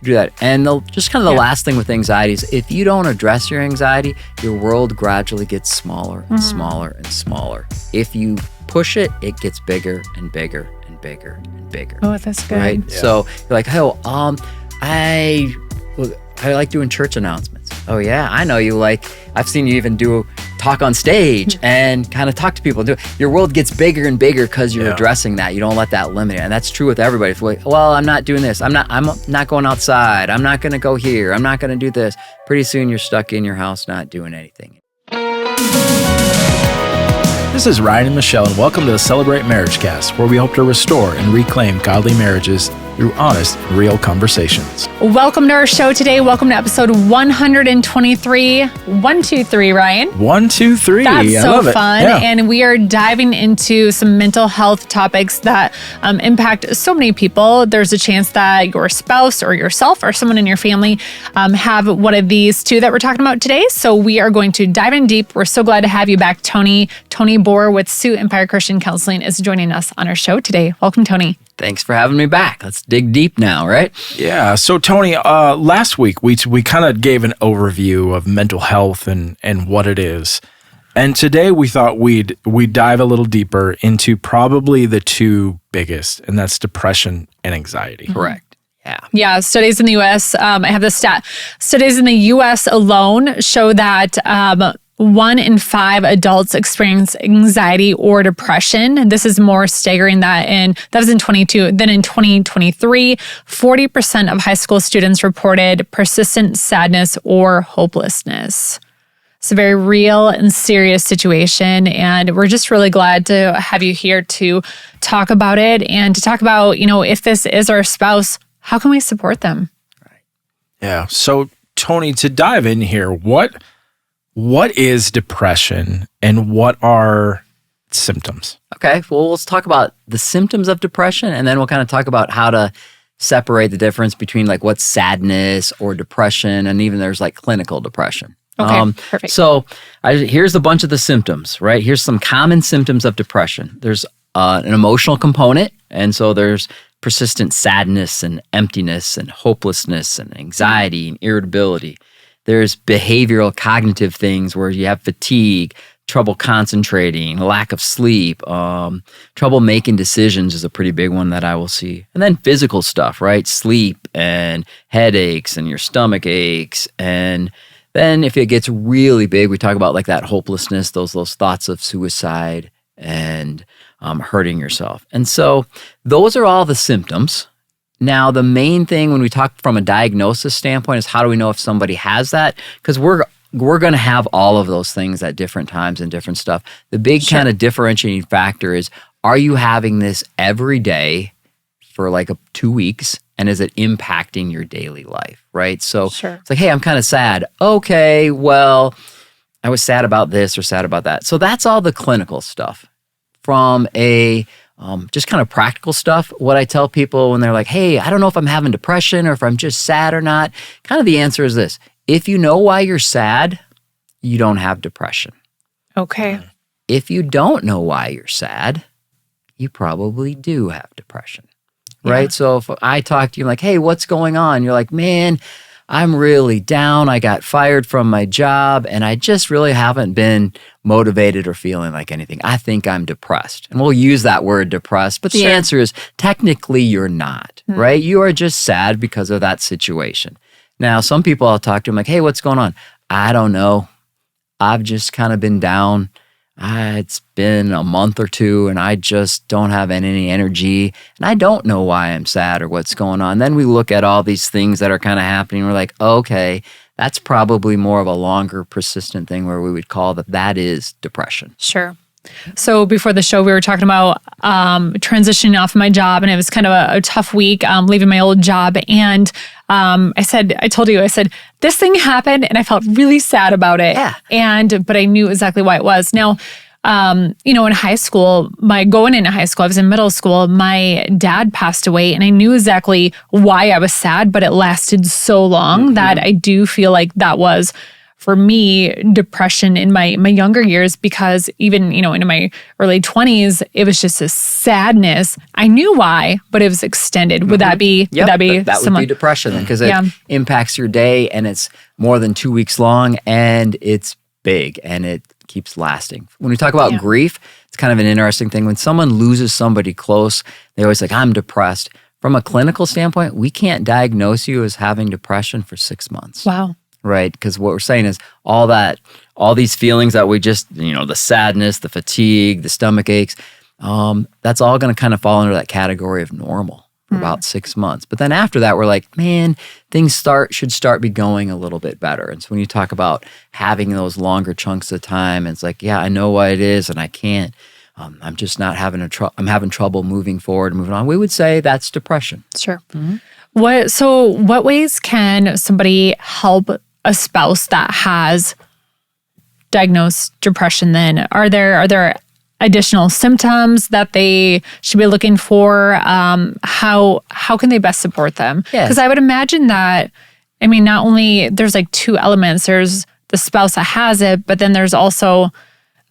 do that. And just kind of the last thing with anxiety is if you don't address your anxiety, your world gradually gets smaller and smaller and smaller. If you push it, it gets bigger and bigger and bigger and bigger. Oh, that's good. Right? Yeah. So you're like, oh, I like doing church announcements. Oh yeah, I know you like, I've seen you even talk on stage and kind of talk to people. Your world gets bigger and bigger because you're addressing that. You don't let that limit it. And that's true with everybody. If like, well, I'm not doing this. I'm not going outside. I'm not going to go here. I'm not going to do this. Pretty soon you're stuck in your house not doing anything. This is Ryan and Michelle, and welcome to the Celebrate MarriageCast, where we hope to restore and reclaim godly marriages through honest, real conversations. Welcome to our show today. Welcome to episode 123. 123, Ryan. 123. That's I so love it. fun. Yeah. And we are diving into some mental health topics that impact so many people. There's a chance that your spouse or yourself or someone in your family have one of these two that we're talking about today. So we are going to dive in deep. We're so glad to have you back, Tony. Tony Boer with Sioux Empire Christian Counseling is joining us on our show today. Welcome, Tony. Thanks for having me back. Let's dig deep now, right? Yeah. So, Tony, last week we kind of gave an overview of mental health and what it is. And today we thought we'd dive a little deeper into probably the two biggest, and that's depression and anxiety. Correct. Yeah. Yeah, studies in the U.S., I have the stat. Studies in the U.S. alone show that 1 in 5 adults experience anxiety or depression. This is more staggering that was in 2022. Then in 2023, 40% of high school students reported persistent sadness or hopelessness. It's a very real and serious situation, and we're just really glad to have you here to talk about it and to talk about, if this is our spouse, how can we support them? Right. Yeah. So, Tony, to dive in here, what is depression and what are symptoms? Okay, well, let's talk about the symptoms of depression, and then we'll kind of talk about how to separate the difference between like what's sadness or depression, and even there's like clinical depression. Okay, perfect. So here's a bunch of the symptoms, right? Here's some common symptoms of depression. There's an emotional component, and so there's persistent sadness and emptiness and hopelessness and anxiety and irritability. There's behavioral cognitive things where you have fatigue, trouble concentrating, lack of sleep, trouble making decisions is a pretty big one that I will see. And then physical stuff, right? Sleep and headaches and your stomach aches. And then if it gets really big, we talk about like that hopelessness, those thoughts of suicide and hurting yourself. And so those are all the symptoms. Now, the main thing when we talk from a diagnosis standpoint is how do we know if somebody has that? Because we're going to have all of those things at different times and different stuff. The big kind of differentiating factor is, are you having this every day for like 2 weeks? And is it impacting your daily life, right? So it's like, hey, I'm kind of sad. Okay, well, I was sad about this or sad about that. So that's all the clinical stuff. From a just kind of practical stuff, what I tell people when they're like, hey, I don't know if I'm having depression or if I'm just sad or not, kind of the answer is this. If you know why you're sad, you don't have depression. Okay. If you don't know why you're sad, you probably do have depression, right? Yeah. So if I talk to you like, hey, what's going on? You're like, man, I'm really down. I got fired from my job and I just really haven't been motivated or feeling like anything. I think I'm depressed. And we'll use that word depressed, but the answer is technically you're not, right? You are just sad because of that situation. Now, some people I'll talk to, I'm like, hey, what's going on? I don't know. I've just kind of been down. It's been a month or two and I just don't have any energy and I don't know why I'm sad or what's going on. Then we look at all these things that are kind of happening. We're like, okay, that's probably more of a longer persistent thing where we would call that is depression. Sure. So before the show, we were talking about transitioning off of my job, and it was kind of a tough week leaving my old job. And I told you, this thing happened and I felt really sad about it. Yeah. But I knew exactly why it was. Now, in high school, going into high school, I was in middle school, my dad passed away and I knew exactly why I was sad, but it lasted so long that I do feel like that was for me, depression in my younger years, because even, into my early 20s, it was just a sadness. I knew why, but it was extended. Would that be, that would be depression then, because it impacts your day, and it's more than 2 weeks long, and it's big, and it keeps lasting. When we talk about grief, it's kind of an interesting thing. When someone loses somebody close, they always like, I'm depressed. From a clinical standpoint, we can't diagnose you as having depression for 6 months. Wow. Right? Because what we're saying is all these feelings that we just, the sadness, the fatigue, the stomach aches, that's all going to kind of fall under that category of normal for about 6 months. But then after that, we're like, man, things should start be going a little bit better. And so when you talk about having those longer chunks of time, it's like, yeah, I know what it is, and I can't. I'm just not having I'm having trouble moving forward and moving on. We would say that's depression. Sure. What ways can somebody help a spouse that has diagnosed depression then? Are there additional symptoms that they should be looking for? How can they best support them? Because I would imagine that, not only there's like two elements. There's the spouse that has it, but then there's also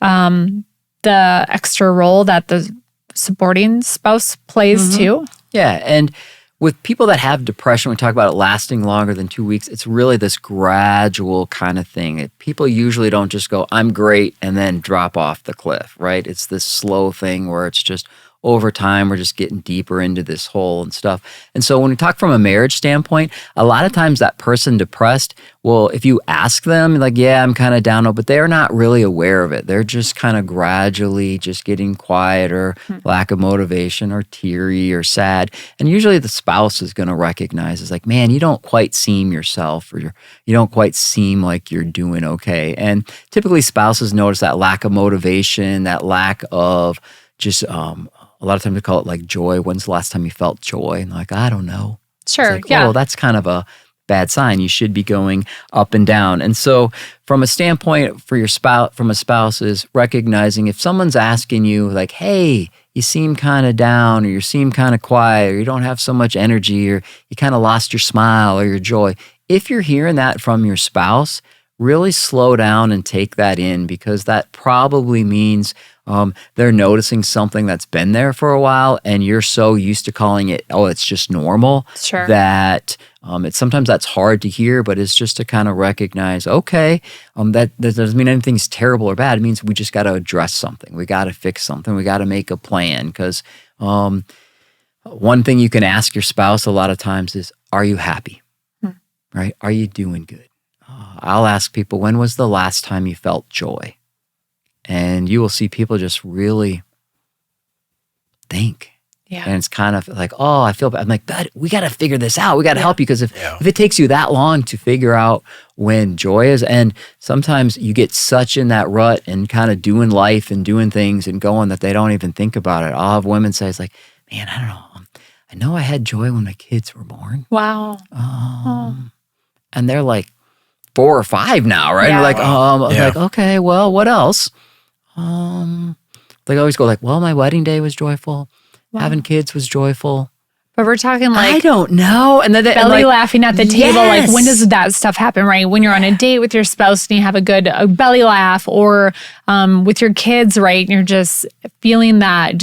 the extra role that the supporting spouse plays too. Yeah, and with people that have depression, we talk about it lasting longer than 2 weeks. It's really this gradual kind of thing. People usually don't just go, I'm great, and then drop off the cliff, right? It's this slow thing where it's just over time, we're just getting deeper into this hole and stuff. And so when we talk from a marriage standpoint, a lot of times that person depressed, well, if you ask them, like, yeah, I'm kind of down, but they're not really aware of it. They're just kind of gradually just getting quieter, lack of motivation, or teary or sad. And usually the spouse is going to recognize, it's like, man, you don't quite seem yourself, or you don't quite seem like you're doing okay. And typically spouses notice that lack of motivation, that lack of just, a lot of times we call it like joy. When's the last time you felt joy? And they're like, I don't know. Sure. It's like, oh, that's kind of a bad sign. You should be going up and down. And so from a standpoint for your spouse, from a spouse, is recognizing if someone's asking you like, hey, you seem kind of down, or you seem kind of quiet, or you don't have so much energy, or you kind of lost your smile or your joy. If you're hearing that from your spouse, really slow down and take that in, because that probably means they're noticing something that's been there for a while, and you're so used to calling it, oh, it's just normal, that sometimes that's hard to hear, but it's just to kind of recognize, okay, that doesn't mean anything's terrible or bad. It means we just got to address something. We got to fix something. We got to make a plan, because one thing you can ask your spouse a lot of times is, are you happy? Right? Are you doing good? I'll ask people, when was the last time you felt joy? And you will see people just really think. Yeah. And it's kind of like, oh, I feel bad. I'm like, God, we got to figure this out. We got to help you, because if it takes you that long to figure out when joy is, and sometimes you get such in that rut and kind of doing life and doing things and going that they don't even think about it. I'll have women say, it's like, man, I don't know. I know I had joy when my kids were born. Wow. And they're like 4 or 5 now, right? Yeah. Like, like, okay, well, what else? They always go like, well, my wedding day was joyful. Wow. Having kids was joyful. But we're talking like, I don't know. And then belly laughing at the table. Like, when does that stuff happen, right? When you're on a date with your spouse and you have a belly laugh, or with your kids, right? And you're just feeling that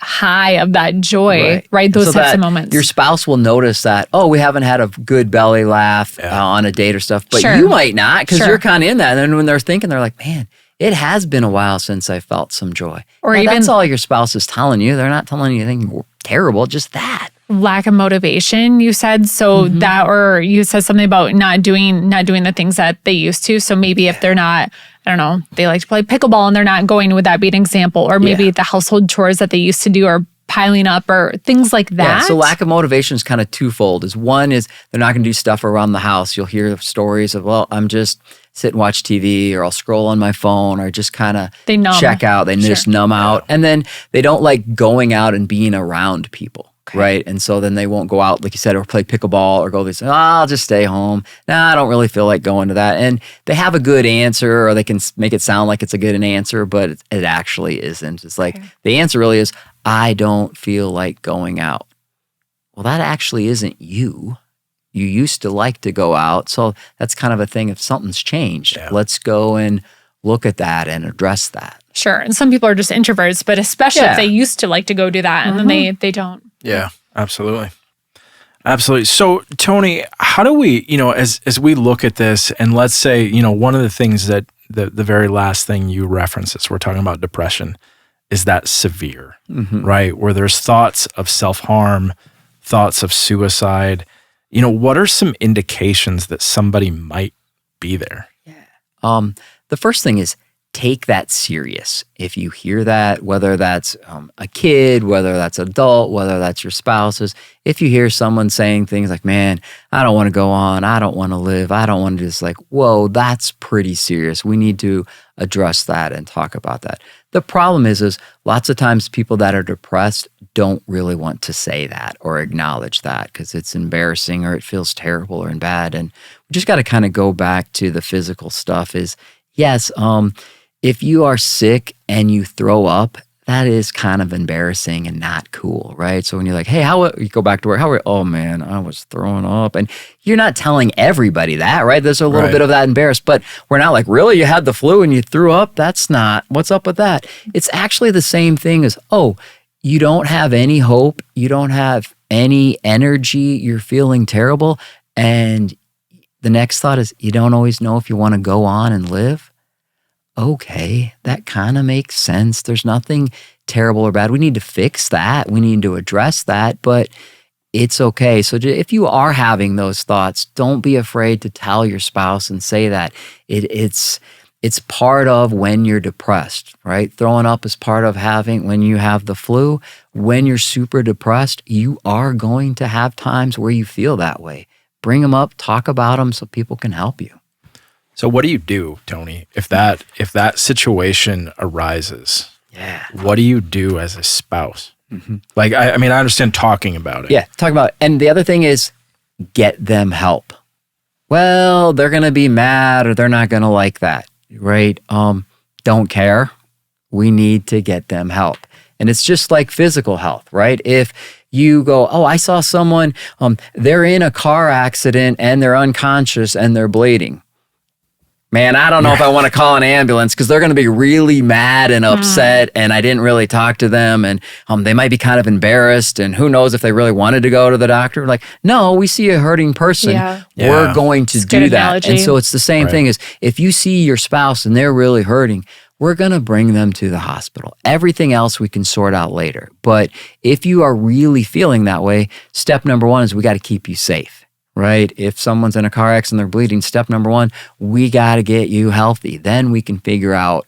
high of that joy, right? Those types of moments. Your spouse will notice that, oh, we haven't had a good belly laugh on a date or stuff, but you might not, because you're kind of in that. And then when they're thinking, they're like, man, it has been a while since I felt some joy. Or now, even that's all your spouse is telling you. They're not telling you anything terrible, just that. Lack of motivation, you said. So that, or you said something about not doing the things that they used to. So maybe if they're not, I don't know, they like to play pickleball and they're not going, would that be an example? Or maybe the household chores that they used to do are piling up, or things like that. Yeah, so lack of motivation is kind of twofold. One is they're not going to do stuff around the house. You'll hear stories of, well, I'm just sit and watch TV, or I'll scroll on my phone, or just kind of check out. They just numb out. And then they don't like going out and being around people. Okay. Right. And so then they won't go out, like you said, or play pickleball, or go, they say, I'll just stay home. Nah, I don't really feel like going to that. And they have a good answer, or they can make it sound like it's a good answer, but it actually isn't. It's like the answer really is, I don't feel like going out. Well, that actually isn't you. you used to like to go out. So that's kind of a thing. If something's changed, let's go and look at that and address that. Sure. And some people are just introverts, but especially if they used to like to go do that and then they don't. Yeah, absolutely. Absolutely. So, Tony, how do we, as we look at this, and let's say, one of the things that the very last thing you reference as we're talking about depression is that severe, right? Where there's thoughts of self-harm, thoughts of suicide. What are some indications that somebody might be there? Yeah. The first thing is take that serious. If you hear that, whether that's a kid, whether that's an adult, whether that's your spouses, if you hear someone saying things like, man, I don't want to go on, I don't want to live, I don't want to just like, whoa, that's pretty serious. We need to address that and talk about that. The problem is lots of times people that are depressed don't really want to say that or acknowledge that because it's embarrassing or it feels terrible or bad. And we just got to kind of go back to the physical stuff is, yes, if you are sick and you throw up, that is kind of embarrassing and not cool, right? So when you're like, hey, you go back to work, oh man, I was throwing up. And you're not telling everybody that, right? There's a little bit of that embarrassed, but we're not like, really? You had the flu and you threw up? That's not, what's up with that? It's actually the same thing as, you don't have any hope. You don't have any energy. You're feeling terrible. And the next thought is, you don't always know if you want to go on and live. Okay, that kind of makes sense. There's nothing terrible or bad. We need to fix that. We need to address that, but it's okay. So if you are having those thoughts, don't be afraid to tell your spouse and say that. It's part of when you're depressed, right? Throwing up is part of when you have the flu. When you're super depressed, you are going to have times where you feel that way. Bring them up, talk about them so people can help you. So what do you do, Tony, if that situation arises? Yeah. What do you do as a spouse? Like, I understand talking about it. Yeah, talk about it. And the other thing is get them help. Well, they're going to be mad or they're not going to like that, right? Don't care. We need to get them help. And it's just like physical health, right? If you go, I saw someone, they're in a car accident and they're unconscious and they're bleeding. Man, I don't know if I want to call an ambulance because they're going to be really mad and upset and I didn't really talk to them and they might be kind of embarrassed and who knows if they really wanted to go to the doctor. Like, no, we see a hurting person. We're going to do that. Analogy. And so it's the same thing as if you see your spouse and they're really hurting, we're going to bring them to the hospital. Everything else we can sort out later. But if you are really feeling that way, step number one is we got to keep you safe. Right? If someone's in a car accident, they're bleeding, step number one, we got to get you healthy. Then we can figure out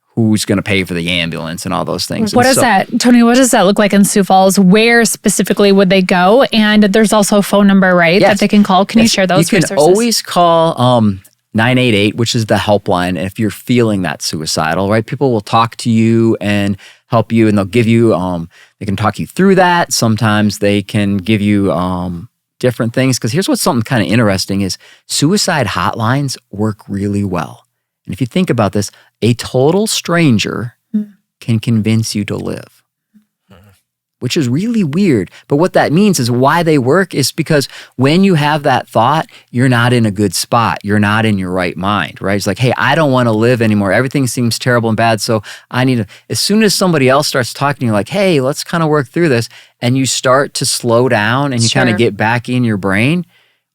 who's going to pay for the ambulance and all those things. Tony, what does that look like in Sioux Falls? Where specifically would they go? And there's also a phone number, right, that they can call. Can you share those resources? You can always call 988, which is the helpline. If you're feeling that suicidal, right? People will talk to you and help you and they'll give you, they can talk you through that. Sometimes they can give you, different things. Because here's what's something kind of interesting is suicide hotlines work really well. And if you think about this, a total stranger can convince you to live, which is really weird. But what that means is why they work is because when you have that thought, you're not in a good spot. You're not in your right mind, right? It's like, hey, I don't want to live anymore. Everything seems terrible and bad. So I need to, as soon as somebody else starts talking to you like, hey, let's kind of work through this. And you start to slow down and you kind of get back in your brain.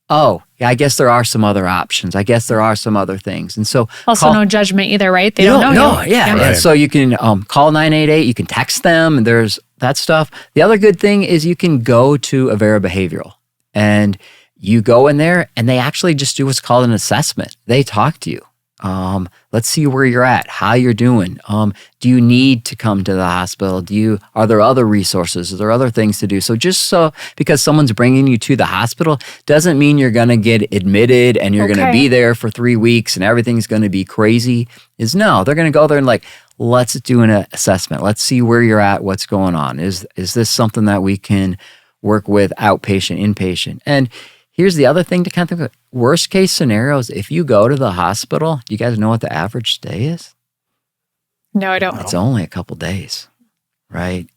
Oh, yeah, I guess there are some other options. I guess there are some other things. And so also no judgment either, right? They don't know you. Yeah. Right. And so you can call 988, you can text them, and there's that stuff. The other good thing is you can go to Avera Behavioral and you go in there and they actually just do what's called an assessment. They talk to you. Let's see where you're at, how you're doing. Do you need to come to the hospital? Are there other resources? Are there other things to do? So because someone's bringing you to the hospital doesn't mean you're going to get admitted and you're going to be there for 3 weeks and everything's going to be crazy. No, they're going to go there and like, let's do an assessment. Let's see where you're at, what's going on. Is this something that we can work with outpatient, inpatient? And here's the other thing to kind of think of. Worst case scenarios, if you go to the hospital, do you guys know what the average stay is? No, I don't. It's only a couple days, right?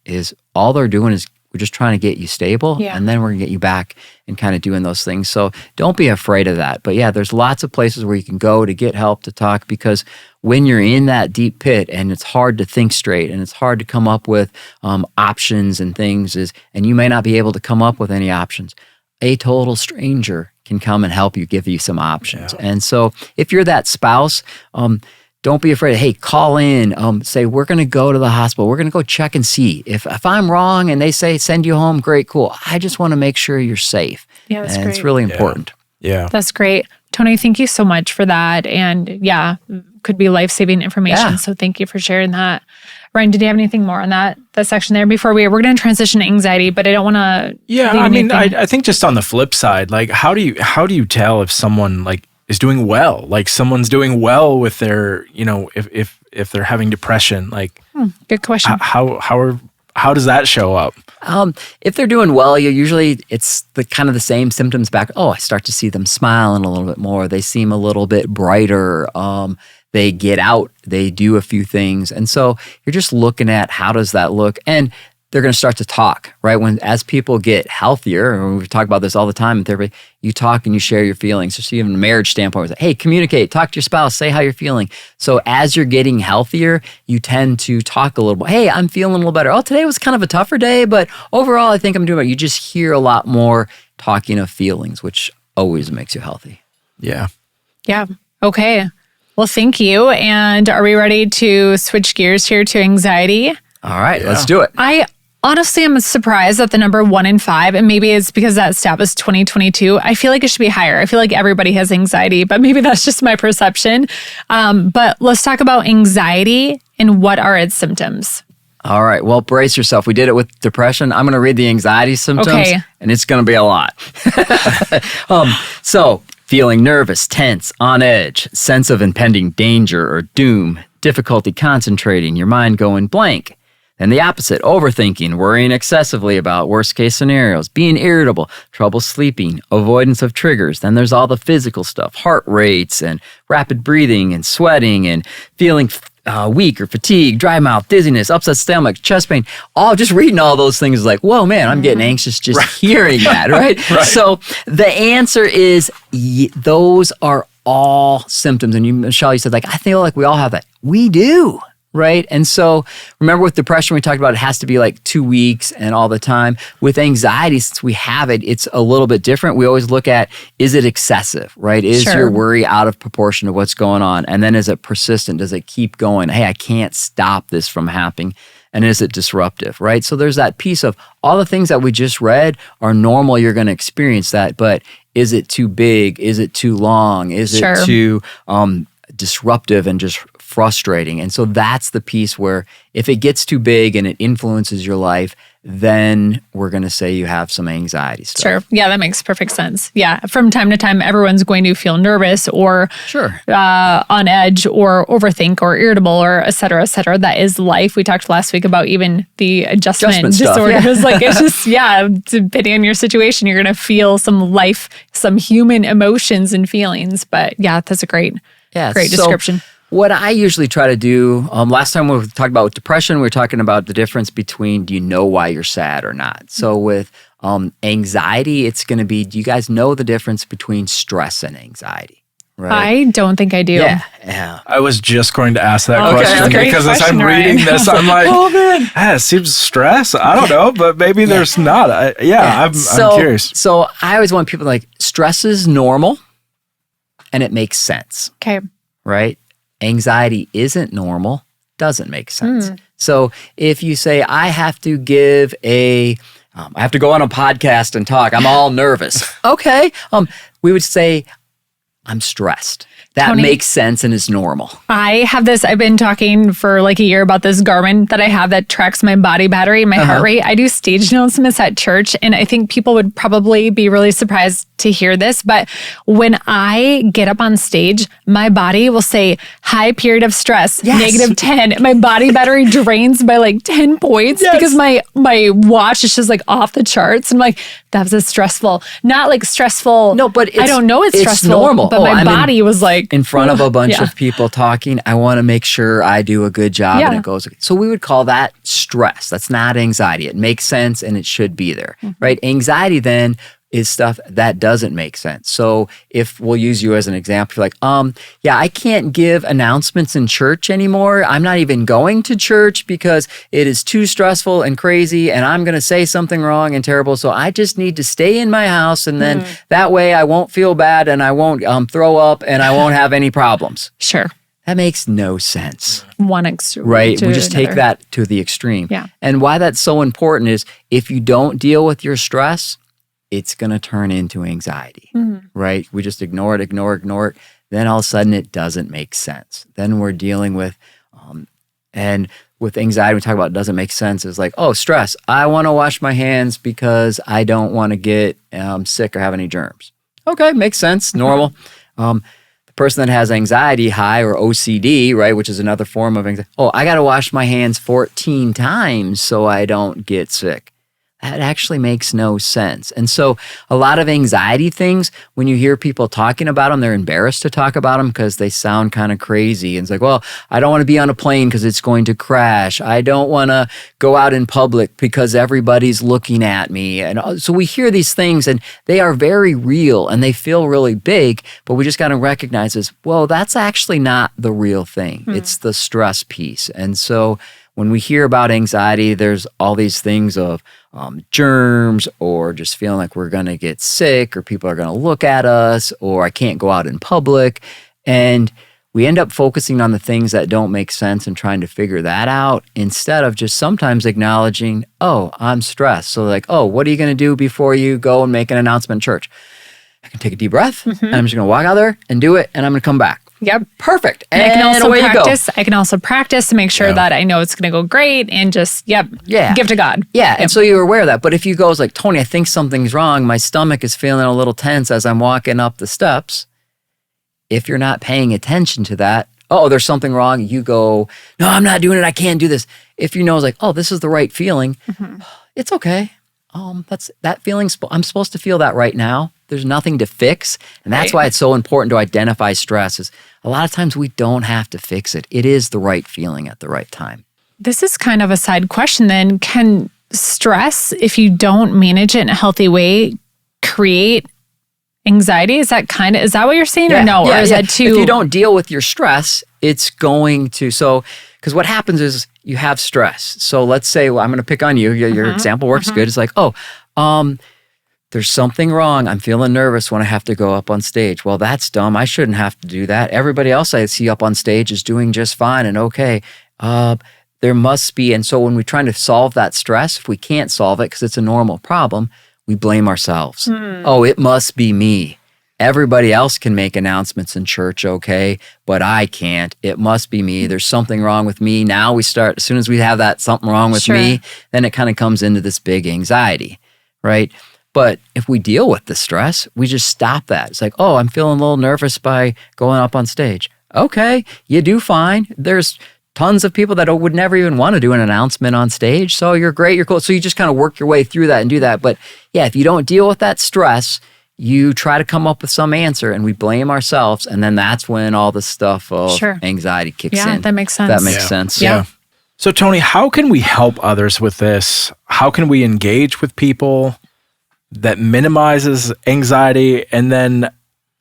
All they're doing is We're just trying to get you stable, and then we're going to get you back and kind of doing those things. So don't be afraid of that. But yeah, there's lots of places where you can go to get help, to talk, because when you're in that deep pit and it's hard to think straight and it's hard to come up with options and things, and you may not be able to come up with any options, a total stranger can come and help you, give you some options. Yeah. And so if you're that spouse, don't be afraid. Hey, call in. Say, we're going to go to the hospital. We're going to go check and see. If I'm wrong and they say send you home, great, cool. I just want to make sure you're safe. Yeah, that's great. It's really important. Yeah. That's great. Tony, thank you so much for that. And yeah, could be life-saving information. Yeah. So thank you for sharing that. Ryan, did you have anything more on that section there before we're going to transition to anxiety, but I don't want to. Yeah, I mean, I think just on the flip side, like how do you tell if someone like is doing well, like someone's doing well with their, if they're having depression, like good question. How does that show up? If they're doing well, it's the kind of the same symptoms back. Oh, I start to see them smiling a little bit more. They seem a little bit brighter. They get out, they do a few things. And so you're just looking at how does that look? And they're going to start to talk, right? As people get healthier, and we talk about this all the time in therapy, you talk and you share your feelings. So even a marriage standpoint, it's like, hey, communicate, talk to your spouse, say how you're feeling. So as you're getting healthier, you tend to talk a little bit. Hey, I'm feeling a little better. Oh, today was kind of a tougher day, but overall, I think I'm doing better. You just hear a lot more talking of feelings, which always makes you healthy. Yeah. Yeah. Okay. Well, thank you. And are we ready to switch gears here to anxiety? All right, let's do it. I honestly am surprised at the number 1 in 5, and maybe it's because that stat was 2022. I feel like it should be higher. I feel like everybody has anxiety, but maybe that's just my perception. But let's talk about anxiety and what are its symptoms. All right. Well, brace yourself. We did it with depression. I'm going to read the anxiety symptoms, and it's going to be a lot. So feeling nervous, tense, on edge, sense of impending danger or doom, difficulty concentrating, your mind going blank. Then the opposite, overthinking, worrying excessively about worst-case scenarios, being irritable, trouble sleeping, avoidance of triggers. Then there's all the physical stuff, heart rates and rapid breathing and sweating and feeling weak or fatigued, dry mouth, dizziness, upset stomach, chest pain. Just reading all those things is like, whoa, man, I'm getting anxious just hearing that, right? So the answer is those are all symptoms. And Michelle, you said, like, I feel like we all have that. We do. Right? And so remember with depression, we talked about it has to be like 2 weeks and all the time. With anxiety, since we have it, it's a little bit different. We always look at, is it excessive, right? Is your worry out of proportion to what's going on? And then is it persistent? Does it keep going? Hey, I can't stop this from happening. And is it disruptive, right? So there's that piece of all the things that we just read are normal. You're going to experience that. But is it too big? Is it too long? Is it too disruptive and just frustrating? And so that's the piece where if it gets too big and it influences your life, then we're going to say you have some anxiety stuff. Sure. Yeah, that makes perfect sense. Yeah. From time to time, everyone's going to feel nervous or on edge or overthink or irritable or et cetera, et cetera. That is life. We talked last week about even the adjustment disorders. Yeah. Like it's just, depending on your situation, you're going to feel some human emotions and feelings. But yeah, that's a great description. What I usually try to do, last time we talked about depression, we were talking about the difference between do you know why you're sad or not. So with anxiety, it's going to be, do you guys know the difference between stress and anxiety? Right? I don't think I do. Yeah. I was just going to ask that question because as I'm reading this, I'm like, oh man, it seems stress. I don't know, but maybe there's not. I'm curious. So I always want people like, stress is normal and it makes sense. Okay. Right? Anxiety isn't normal, doesn't make sense. So if you say, I have to give I have to go on a podcast and talk, I'm all nervous. Okay. We would say, I'm stressed. That Tony, makes sense and is normal. I have this, I've been talking for like a year about this Garmin that I have that tracks my body battery, my heart rate. I do stage announcements at church, and I think people would probably be really surprised to hear this, but when I get up on stage, my body will say high period of stress, -10. My body battery drains by like 10 points because my watch is just like off the charts. I'm like, that was stressful. Not like stressful. No, but I don't know it's stressful. Normal. But my body was like, like in front of a bunch of people talking. I want to make sure I do a good job and it goes. So we would call that stress. That's not anxiety. It makes sense and it should be there, right? Anxiety then is stuff that doesn't make sense. So if we'll use you as an example, like, I can't give announcements in church anymore. I'm not even going to church because it is too stressful and crazy and I'm going to say something wrong and terrible. So I just need to stay in my house and then that way I won't feel bad and I won't throw up and I won't have any problems. Sure. That makes no sense. One extreme. Right. We just take that to the extreme. Yeah. And why that's so important is if you don't deal with your stress, it's going to turn into anxiety, right? We just ignore it. Then all of a sudden it doesn't make sense. Then we're dealing with, and with anxiety, we talk about it doesn't make sense. It's like, stress. I want to wash my hands because I don't want to get sick or have any germs. Okay, makes sense, normal. The person that has anxiety high or OCD, right, which is another form of anxiety. I got to wash my hands 14 times so I don't get sick. That actually makes no sense. And so a lot of anxiety things, when you hear people talking about them, they're embarrassed to talk about them because they sound kind of crazy. And it's like, I don't want to be on a plane because it's going to crash. I don't want to go out in public because everybody's looking at me. And so we hear these things and they are very real and they feel really big, but we just got to recognize that's actually not the real thing. It's the stress piece. And so when we hear about anxiety, there's all these things of germs or just feeling like we're going to get sick or people are going to look at us or I can't go out in public. And we end up focusing on the things that don't make sense and trying to figure that out instead of just sometimes acknowledging, I'm stressed. So like, what are you going to do before you go and make an announcement in church? I can take a deep breath and I'm just going to walk out there and do it and I'm going to come back. Yep. Perfect. And I can also practice to make sure that I know it's going to go great and just, give to God. Yeah. And so you're aware of that. But if you go like, Tony, I think something's wrong. My stomach is feeling a little tense as I'm walking up the steps. If you're not paying attention to that, there's something wrong. You go, no, I'm not doing it. I can't do this. If you know it's like, this is the right feeling. It's okay. That's that feeling. I'm supposed to feel that right now. There's nothing to fix. And that's why it's so important to identify stress is a lot of times we don't have to fix it. It is the right feeling at the right time. This is kind of a side question then. Can stress, if you don't manage it in a healthy way, create anxiety? Is that what you're saying or no? Or is that too? If you don't deal with your stress, it's going to, because what happens is you have stress. So let's say, I'm going to pick on you. Your example works good. It's like, there's something wrong. I'm feeling nervous when I have to go up on stage. Well, that's dumb. I shouldn't have to do that. Everybody else I see up on stage is doing just fine and okay. There must be, and so when we're trying to solve that stress, if we can't solve it because it's a normal problem, we blame ourselves. It must be me. Everybody else can make announcements in church, okay, but I can't. It must be me. There's something wrong with me. Now we start, as soon as we have that something wrong with me, then it kind of comes into this big anxiety, right? But if we deal with the stress, we just stop that. It's like, I'm feeling a little nervous by going up on stage. Okay, you do fine. There's tons of people that would never even want to do an announcement on stage. So you're great, you're cool. So you just kind of work your way through that and do that. But if you don't deal with that stress, you try to come up with some answer and we blame ourselves. And then that's when all the stuff of anxiety kicks in. Yeah, that makes sense. That makes sense. Yeah. So Tony, how can we help others with this? How can we engage with people that minimizes anxiety? And then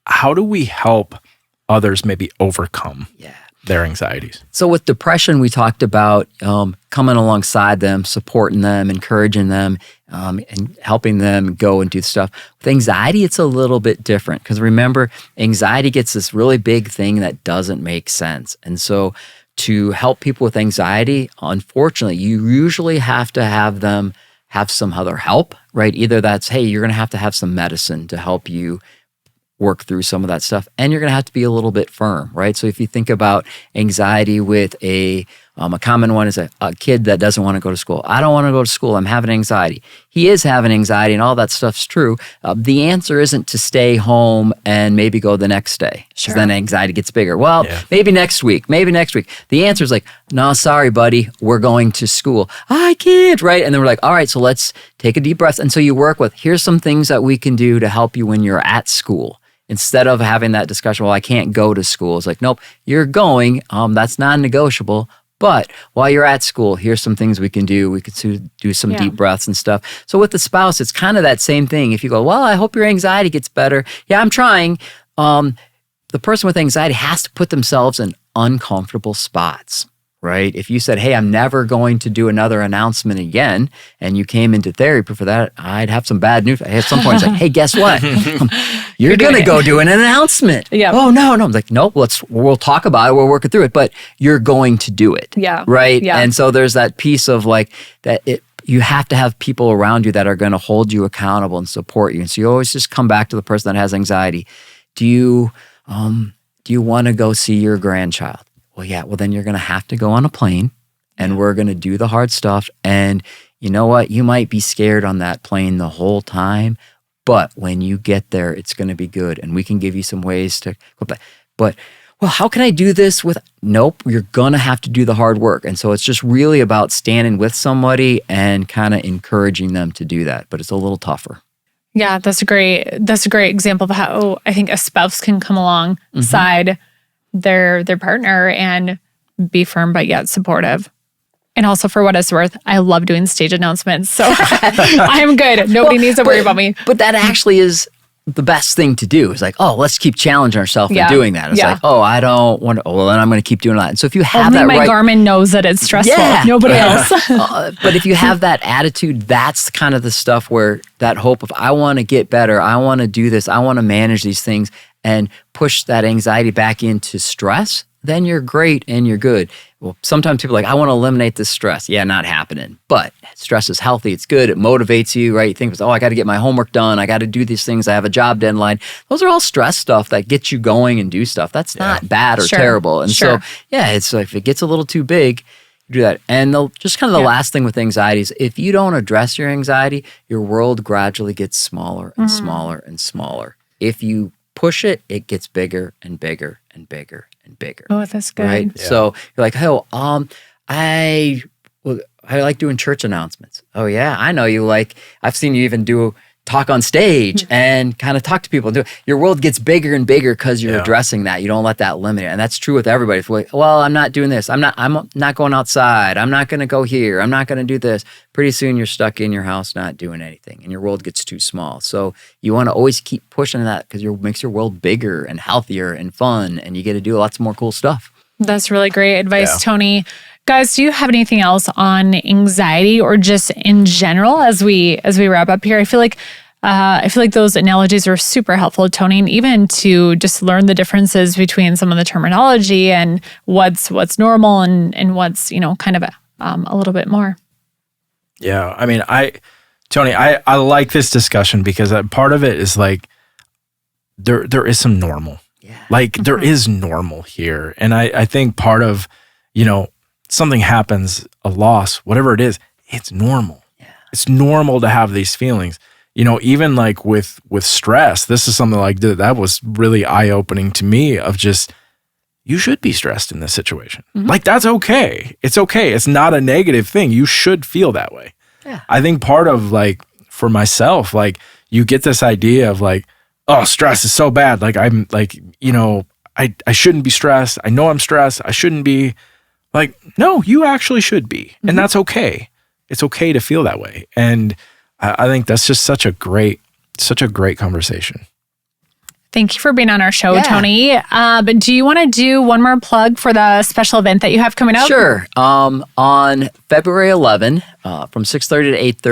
how do we help others maybe overcome their anxieties? So with depression, we talked about coming alongside them, supporting them, encouraging them, and helping them go and do stuff. With anxiety, it's a little bit different because remember, anxiety gets this really big thing that doesn't make sense. And so to help people with anxiety, unfortunately, you usually have to have them have some other help, right? Either that's, hey, you're going to have some medicine to help you work through some of that stuff. And you're going to have to be a little bit firm, right? So if you think about anxiety with a common one is a kid that doesn't want to go to school. I don't want to go to school. I'm having anxiety. He is having anxiety and all that stuff's true. The answer isn't to stay home and maybe go the next day. Because then anxiety gets bigger. Well, maybe next week. The answer is like, no, sorry, buddy. We're going to school. I can't, right? And then we're like, all right, so let's take a deep breath. And so you work with, here's some things that we can do to help you when you're at school. instead of having that discussion, well, I can't go to school. It's like, nope, you're going. That's non-negotiable. But while you're at school, here's some things we can do. We could do some deep breaths and stuff. So with the spouse, it's kind of that same thing. If you go, well, I hope your anxiety gets better. Yeah, I'm trying. The person with anxiety has to put themselves in uncomfortable spots, right? If you said, hey, I'm never going to do another announcement again, and you came into therapy for that, I'd have some bad news. At some point, it's like, hey, guess what? You're going to go do an announcement. Yeah. Oh, no. I'm like, nope, we'll talk about it. We'll work it through it, but you're going to do it. Yeah. Right? Yeah. And so there's that piece of like that you have to have people around you that are going to hold you accountable and support you. And so you always just come back to the person that has anxiety. Do you want to go see your grandchild? Well, yeah. Well, then you're going to have to go on a plane, and we're going to do the hard stuff. And you know what? You might be scared on that plane the whole time, but when you get there, it's going to be good. And we can give you some ways to go back. But, well, how can I do this with? Nope, you're going to have to do the hard work. And so it's just really about standing with somebody and kind of encouraging them to do that. But it's a little tougher. Yeah, that's a great example of how I think a spouse can come alongside their partner and be firm but yet supportive. And also, for what it's worth, I love doing stage announcements. So I'm good. Nobody needs to worry about me. But that actually is the best thing to do. It's like, oh, let's keep challenging ourselves in doing that. It's like, oh, I don't want to, well, then I'm going to keep doing that. And so if you have Only my Garmin knows that it's stressful. Yeah. Nobody else. But if you have that attitude, that's kind of the stuff where that hope of, I want to get better. I want to do this. I want to manage these things and push that anxiety back into stress, then you're great and you're good. Well, sometimes people are like, I want to eliminate this stress. Yeah, not happening. But stress is healthy. It's good. It motivates you, right? You think, oh, I got to get my homework done. I got to do these things. I have a job deadline. Those are all stress stuff that gets you going and do stuff. That's not bad or terrible. And so, it's like, if it gets a little too big, you do that. And just kind of the last thing with anxiety is if you don't address your anxiety, your world gradually gets smaller and smaller and smaller. If you push it, it gets bigger and bigger and bigger and bigger. Oh, that's good. Right? Yeah. So you're like, oh, I like doing church announcements. Oh yeah, I know you like. I've seen you even talk on stage and kind of talk to people. Your world gets bigger and bigger because you're addressing that. You don't let that limit it, and that's true with everybody. If like, well, I'm not doing this. I'm not going outside. I'm not going to go here. I'm not going to do this. Pretty soon you're stuck in your house not doing anything, and your world gets too small. So you want to always keep pushing that because it makes your world bigger and healthier and fun, and you get to do lots more cool stuff. That's really great advice, Tony. Guys, do you have anything else on anxiety or just in general as we wrap up here? I feel like those analogies are super helpful, Tony, and even to just learn the differences between some of the terminology and what's normal and what's kind of a little bit more. Yeah, I mean, Tony, I like this discussion because part of it is like there is some normal. Yeah. Like there is normal here, and I think part of something happens, a loss, whatever it is, it's normal. Yeah. It's normal to have these feelings. Even like with stress, this is something like that was really eye-opening to me of just, you should be stressed in this situation. Mm-hmm. Like, that's okay. It's okay. It's not a negative thing. You should feel that way. Yeah. I think part of like, for myself, like you get this idea of like, oh, stress is so bad. Like I'm like, I shouldn't be stressed. I know I'm stressed. I shouldn't be. Like, no, you actually should be. Mm-hmm. And that's okay. It's okay to feel that way. And I think that's just such a great conversation. Thank you for being on our show, Tony. But do you want to do one more plug for the special event that you have coming up? Sure. On February 11, from 6:30 to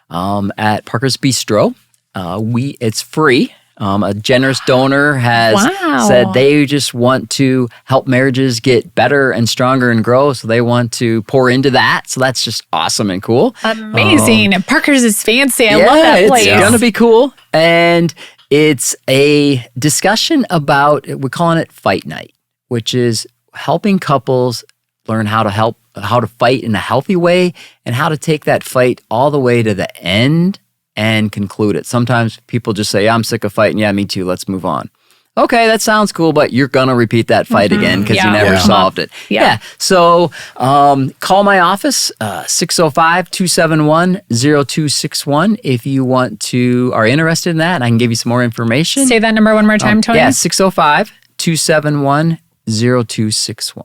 8:30, at Parker's Bistro, it's free. A generous donor has said they just want to help marriages get better and stronger and grow. So they want to pour into that. So that's just awesome and cool. Amazing. Parker's is fancy. I love that place. It's going to be cool. And it's a discussion about, we're calling it Fight Night, which is helping couples learn how to fight in a healthy way and how to take that fight all the way to the end and conclude it. Sometimes people just say, I'm sick of fighting. Yeah, me too. Let's move on. okay, that sounds cool, but you're going to repeat that fight again because you never solved it. Yeah. So call my office, 605-271-0261 if you are interested in that. I can give you some more information. Say that number one more time, Tony. Yeah, 605-271-0261.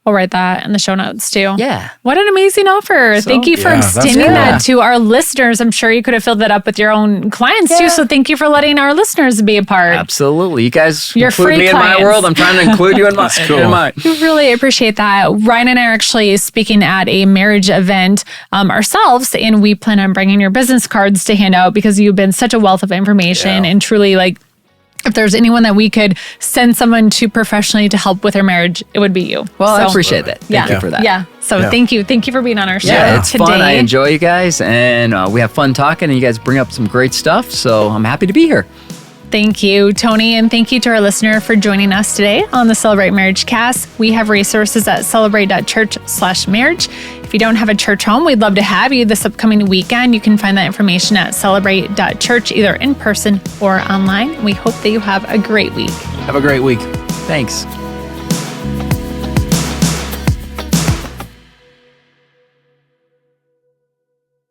We'll write that in the show notes too. Yeah. What an amazing offer. Thank you for extending that to our listeners. I'm sure you could have filled that up with your own clients too. So thank you for letting our listeners be a part. Absolutely. You guys You're include free me clients. in my world. I'm trying to include you in my in mine. We really appreciate that. Ryan and I are actually speaking at a marriage event ourselves, and we plan on bringing your business cards to hand out because you've been such a wealth of information and truly if there's anyone that we could send someone to professionally to help with their marriage, it would be you. Well, I appreciate that. Thank you for that. Yeah. So thank you. Thank you for being on our show it's today. fun. I enjoy you guys, and we have fun talking, and you guys bring up some great stuff. So I'm happy to be here. Thank you, Tony, and thank you to our listener for joining us today on the Celebrate MarriageCast. We have resources at Celebrate.church/marriage. If you don't have a church home, we'd love to have you this upcoming weekend. You can find that information at Celebrate.church, either in person or online. We hope that you have a great week. Have a great week. Thanks.